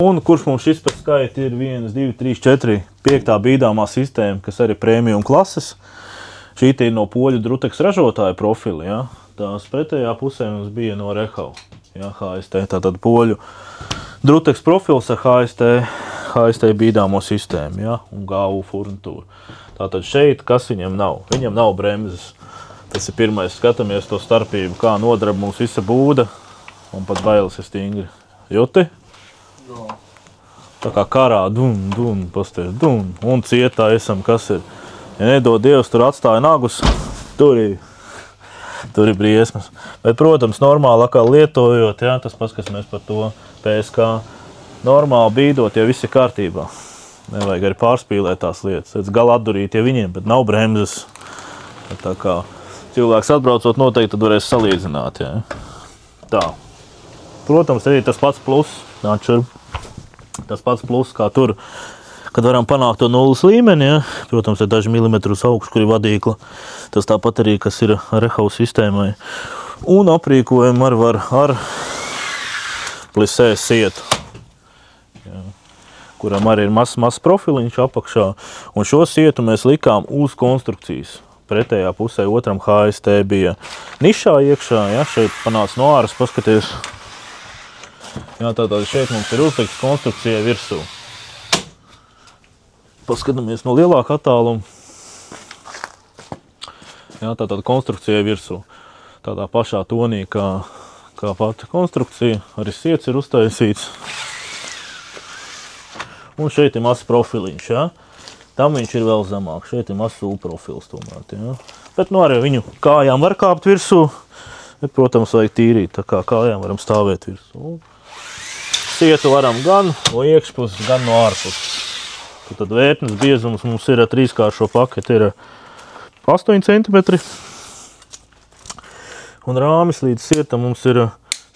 Un kurš mums šis pēc skaita ir 1, 2, 3, 4, 5. bīdāmā sistēma, kas arī premium klases. Šī ir no poļu Druteks ražotāja profila, ja? Tās pretējā pusē mums bija no Rehau, ja? HST, tātad poļu Druteks profils ar HST bīdāmo sistēmu, ja? Un GU furnitūru. Tātad šeit, kas viņam nav? Viņam nav bremzes. Tas ir pirmais, skatāmies to starpību, kā nodrab mums visa būda, un pat bailes ir stingri. Juti? Tā kā karā, pasties, un cietā esam, kas ir. Ja nedod Dievs, tur atstāja nagus, tur ir briesmas. Bet, protams, normāli atkal lietojot, ja, tas pats, kas mēs par to PSK, normāli bīdot, ja viss ir kārtībā. Nevajag arī pārspīlēt tās lietas. Redz, gala atdurīt, ja viņiem, bet nav bremzes. Tā kā cilvēks atbraucot noteikti, tad varēs salīdzināt, ja. Tā. Protams, arī tas pats pluss, tas pats pluss, kā tur, kad varam panākt to nulles līmeni, ja? Protams, ir daži milimetrus augsts, kur ir vadīkla. Tas tāpat arī, kas ir Rehau sistēmai. Un aprīkojumu arī var ar plisē sietu, ja? Kuram arī ir mazs profiliņš apakšā. Un šo sietu mēs likām uz konstrukcijas. Pretējā pusē otram HST bija nišā iekšā, ja? Šeit panāca no āras, paskaties. Jā, tātad šeit mums ir uzlikts konstrukcijai virsū. Paskatāmies no lielāka attāluma. Jā, tātad konstrukcijai virsū. Tādā pašā tonī, kā pati konstrukcija. Arī siets ir uztaisīts. Un šeit ir mazs profiliņš, jā. Tam viņš ir vēl zemāk. Šeit ir mazs profils tomēr, jā. Bet nu arī viņu kājām var kāpt virsū. Bet, protams, vajag tīrīt, tā kā kājām varam stāvēt virsū. Sietu varam gan no iekšpuses, gan no ārpuses. Tad vērtnes biezums mums ir 3-kāršo paketi, ir 8 cm. Un rāmis līdz sietam mums ir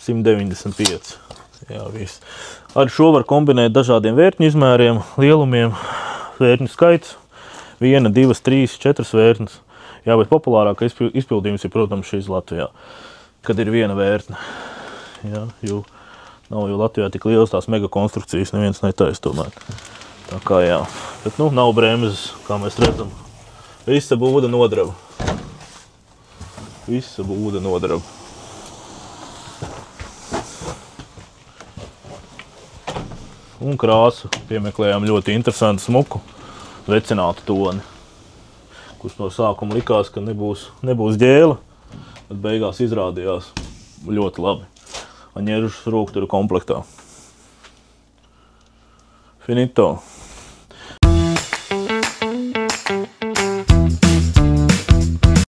195. Jā, viss. Ar šo var kombinēt dažādiem vērtņu izmēriem, lielumiem, vērtņu skaits. 1, 2, 3, 4 vērtnes. Jā, bet populārākais izpildījums ir, protams, šīs Latvijā, kad ir viena vērtne. Jā, jo Latvijā tik liels tās mega konstrukcijas neviens netais tomēr. Tā kā jā. Bet, nu, nav bremzes, kā mēs redzam. Visa būda nodraba. Visa būda nodraba. Un krāsu piemeklējām ļoti interesantu smuku, vecinātu toni, kurš no sākuma likās, ka nebūs ģēla, bet beigās izrādījās ļoti labi. Aņērušas rūkturu komplektā. Finito.